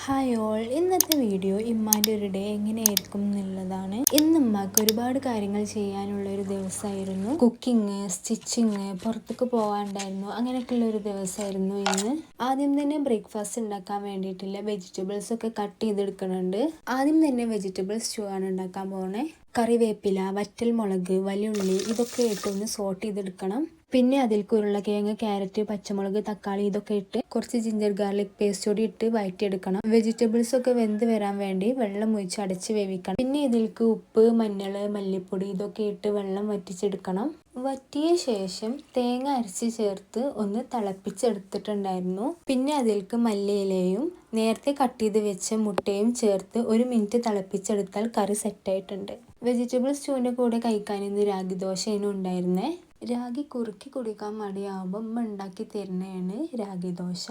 Hi all, ഇന്നത്തെ video ഇമ്മാൻ്റെ ഒരു day എങ്ങനെയായിരിക്കും എന്നുള്ളതാണ്. ഇന്ന് ഉമ്മാക്ക് ഒരുപാട് കാര്യങ്ങൾ ചെയ്യാനുള്ള ഒരു ദിവസമായിരുന്നു. കുക്കിങ്, സ്റ്റിച്ചിങ്, പുറത്തേക്ക് പോകാണ്ടായിരുന്നു. അങ്ങനെയൊക്കെയുള്ള ഒരു ദിവസമായിരുന്നു ഇന്ന്. ആദ്യം തന്നെ ബ്രേക്ക്ഫാസ്റ്റ് ഉണ്ടാക്കാൻ വേണ്ടിയിട്ടുള്ള വെജിറ്റബിൾസ് ഒക്കെ കട്ട് ചെയ്തെടുക്കുന്നുണ്ട്. ആദ്യം തന്നെ വെജിറ്റബിൾ സ്റ്റൂ ആണ് ഉണ്ടാക്കാൻ പോണേ. കറിവേപ്പില, വറ്റൽ മുളക്, വലിയുള്ളി ഇതൊക്കെ ഇട്ടൊന്ന് സോട്ട് ചെയ്തെടുക്കണം. പിന്നെ അതിലേക്ക് ഉരുളക്കിഴങ്ങ്, ക്യാരറ്റ്, പച്ചമുളക്, തക്കാളി ഇതൊക്കെ ഇട്ട് കുറച്ച് ജിഞ്ചർ ഗാർലിക് പേസ്റ്റ് കൂടി ഇട്ട് വഴറ്റിയെടുക്കണം. വെജിറ്റബിൾസ് ഒക്കെ വെന്ത് വരാൻ വേണ്ടി വെള്ളം ഒഴിച്ച് അടച്ച് വേവിക്കണം. പിന്നെ ഇതിലേക്ക് ഉപ്പ്, മഞ്ഞൾ, മല്ലിപ്പൊടി ഇതൊക്കെ ഇട്ട് വെള്ളം വറ്റിച്ചെടുക്കണം. വറ്റിയ ശേഷം തേങ്ങ അരച്ച് ചേർത്ത് ഒന്ന് തിളപ്പിച്ചെടുത്തിട്ടുണ്ടായിരുന്നു. പിന്നെ അതിലേക്ക് മല്ലിയിലയും നേരത്തെ കട്ട് ചെയ്ത് വെച്ച മുട്ടയും ചേർത്ത് 1 മിനിറ്റ് തിളപ്പിച്ചെടുത്താൽ കറി സെറ്റായിട്ടുണ്ട്. വെജിറ്റബിൾ സ്റ്റൂവിൻ്റെ കൂടെ കഴിക്കാൻ ഇന്ന് രാഗി ദോശയാണ് ഉണ്ടായിരുന്നേ. രാഗി കുറുക്കി കുടിക്കാൻ മടിയാവുമ്പോൾ ഉമ്മ ഉണ്ടാക്കി തരുന്നതാണ് രാഗി ദോശ.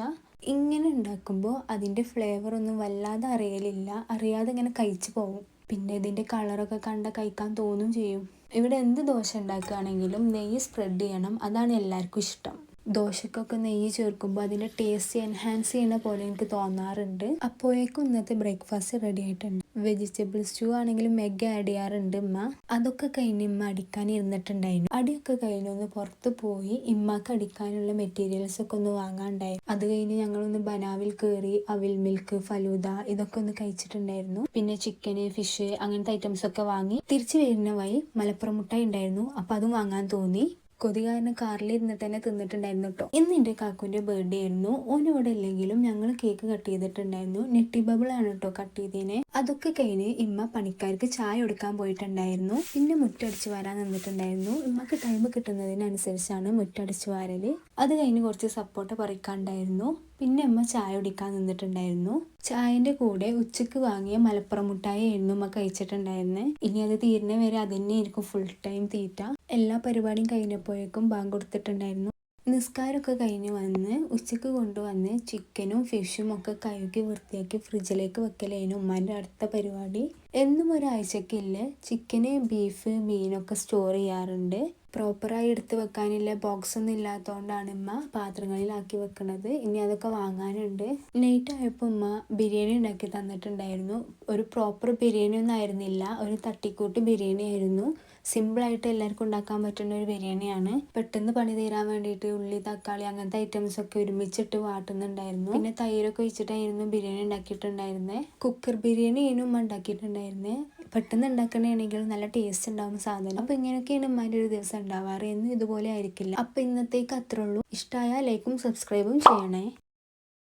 ഇങ്ങനെ ഉണ്ടാക്കുമ്പോൾ അതിൻ്റെ ഫ്ലേവർ ഒന്നും വല്ലാതെ അറിയലില്ല, അറിയാതെ ഇങ്ങനെ കഴിച്ചു പോകും. പിന്നെ ഇതിൻ്റെ കളറൊക്കെ കണ്ട കഴിക്കാൻ തോന്നും ചെയ്യും. ഇവിടെ എന്ത് ദോശ ഉണ്ടാക്കുകയാണെങ്കിലും നെയ്യ് സ്പ്രെഡ് ചെയ്യണം, അതാണ് എല്ലാവർക്കും ഇഷ്ടം. ദോശക്കൊക്കെ നെയ്യ് ചേർക്കുമ്പോൾ അതിൻ്റെ ടേസ്റ്റ് എൻഹാൻസ് ചെയ്യുന്ന പോലെ എനിക്ക് തോന്നാറുണ്ട്. അപ്പോഴേക്കും ഇന്നത്തെ ബ്രേക്ക്ഫാസ്റ്റ് റെഡി ആയിട്ടുണ്ട്. വെജിറ്റബിൾ സ്റ്റൂ ആണെങ്കിലും എഗ് ആഡ് ചെയ്യാറുണ്ട് ഉമ്മ. അതൊക്കെ കഴിഞ്ഞ് ഇമ്മ അടിക്കാൻ ഇരുന്നിട്ടുണ്ടായിരുന്നു. അടിയൊക്കെ കഴിഞ്ഞ് ഒന്ന് പുറത്ത് പോയി ഇമ്മക്ക് അടിക്കാനുള്ള മെറ്റീരിയൽസ് ഒക്കെ ഒന്ന് വാങ്ങാണ്ടായിരുന്നു. അത് കഴിഞ്ഞ് ഞങ്ങളൊന്ന് ബനാവിൽ കയറി അവിൽ മിൽക്ക്, ഫലൂദ ഇതൊക്കെ ഒന്ന് കഴിച്ചിട്ടുണ്ടായിരുന്നു. പിന്നെ ചിക്കന്, ഫിഷ് അങ്ങനത്തെ ഐറ്റംസ് ഒക്കെ വാങ്ങി തിരിച്ചു വരുന്ന വഴി മലപ്പുറം മുട്ടായി ഉണ്ടായിരുന്നു, അപ്പം അതും വാങ്ങാൻ തോന്നി. കൊതി കാരണം കാറിലിരുന്നിട്ട് തന്നെ തിന്നിട്ടുണ്ടായിരുന്നു കേട്ടോ. ഇന്ന് എൻ്റെ കാക്കുവിൻ്റെ ബർത്ത്ഡേ ആയിരുന്നു. ഓനിവിടെ ഇല്ലെങ്കിലും ഞങ്ങൾ കേക്ക് കട്ട് ചെയ്തിട്ടുണ്ടായിരുന്നു. നെറ്റി ബബിൾ ആണ് കേട്ടോ കട്ട് ചെയ്തതിനെ. അതൊക്കെ കഴിഞ്ഞ് ഇമ്മ പണിക്കാർക്ക് ചായ കൊടുക്കാൻ പോയിട്ടുണ്ടായിരുന്നു. പിന്നെ മുറ്റടിച്ച് വാരാൻ നിന്നിട്ടുണ്ടായിരുന്നു. ഇമ്മക്ക് ടൈം കിട്ടുന്നതിനനുസരിച്ചാണ് മുറ്റടിച്ച് വാരല്. അത് കഴിഞ്ഞ് കുറച്ച് സപ്പോർട്ട പറിക്കാണ്ടായിരുന്നു. പിന്നെ അമ്മ ചായ കുടിക്കാൻ നിന്നിട്ടുണ്ടായിരുന്നു. ചായൻ്റെ കൂടെ ഉച്ചക്ക് വാങ്ങിയ മലപ്പുറം മുട്ടായി ആയിരുന്നു അമ്മ കഴിച്ചിട്ടുണ്ടായിരുന്നത്. ഇനി അത് തീരുന്ന വരെ അത് തന്നെയായിരിക്കും ഫുൾ ടൈം തീറ്റ. എല്ലാ പരിപാടിയും കഴിഞ്ഞപ്പോഴേക്കും ബാങ്ക് കൊടുത്തിട്ടുണ്ടായിരുന്നു. നിസ്കാരമൊക്കെ കഴിഞ്ഞ് വന്ന് ഉച്ചക്ക് കൊണ്ടുവന്ന് ചിക്കനും ഫിഷും ഒക്കെ കഴുകി വൃത്തിയാക്കി ഫ്രിഡ്ജിലേക്ക് വെക്കലായിരുന്നു ഉമ്മാൻ്റെ അടുത്ത പരിപാടി. എന്നും ഒരാഴ്ചക്കില്ല ചിക്കന്, ബീഫ്, മീനൊക്കെ സ്റ്റോർ ചെയ്യാറുണ്ട്. പ്രോപ്പറായി എടുത്ത് വെക്കാനില്ല ബോക്സ് ഒന്നും ഇല്ലാത്തതുകൊണ്ടാണ് ഉമ്മ പാത്രങ്ങളിലാക്കി വെക്കുന്നത്. ഇനി അതൊക്കെ വാങ്ങാനുണ്ട്. നൈറ്റ് ആയപ്പോൾ ഉമ്മ ബിരിയാണി ഉണ്ടാക്കി തന്നിട്ടുണ്ടായിരുന്നു. ഒരു പ്രോപ്പർ ബിരിയാണി ഒന്നും ആയിരുന്നില്ല, ഒരു തട്ടിക്കൂട്ട് ബിരിയാണി ആയിരുന്നു. സിമ്പിളായിട്ട് എല്ലാവർക്കും ഉണ്ടാക്കാൻ പറ്റുന്ന ഒരു ബിരിയാണിയാണ്. പെട്ടെന്ന് പണി തീരാൻ വേണ്ടിയിട്ട് ഉള്ളി, തക്കാളി അങ്ങനത്തെ ഐറ്റംസ് ഒക്കെ ഒരുമിച്ചിട്ട് വാട്ടുന്നുണ്ടായിരുന്നു. പിന്നെ തൈരൊക്കെ ഒഴിച്ചിട്ടായിരുന്നു ബിരിയാണി ഉണ്ടാക്കിയിട്ടുണ്ടായിരുന്നത്. കുക്കർ ബിരിയാണി ആയിരുന്നു ഉമ്മ ഉണ്ടാക്കിയിട്ടുണ്ടായിരുന്നത്. പെട്ടെന്ന് ഉണ്ടാക്കണമെങ്കിൽ നല്ല ടേസ്റ്റ് ഉണ്ടാവും സാധനം. അപ്പോൾ ഇങ്ങനെയൊക്കെയാണ് ഉമ്മാൻ്റെ ഒരു ദിവസം ഉണ്ടാവാറ്. എന്നും ഇതുപോലെ ആയിരിക്കില്ല. അപ്പോൾ ഇന്നത്തേക്ക് അത്രേ ഉള്ളൂ. ഇഷ്ടമായാൽ ലൈക്കും സബ്സ്ക്രൈബും ചെയ്യണേ.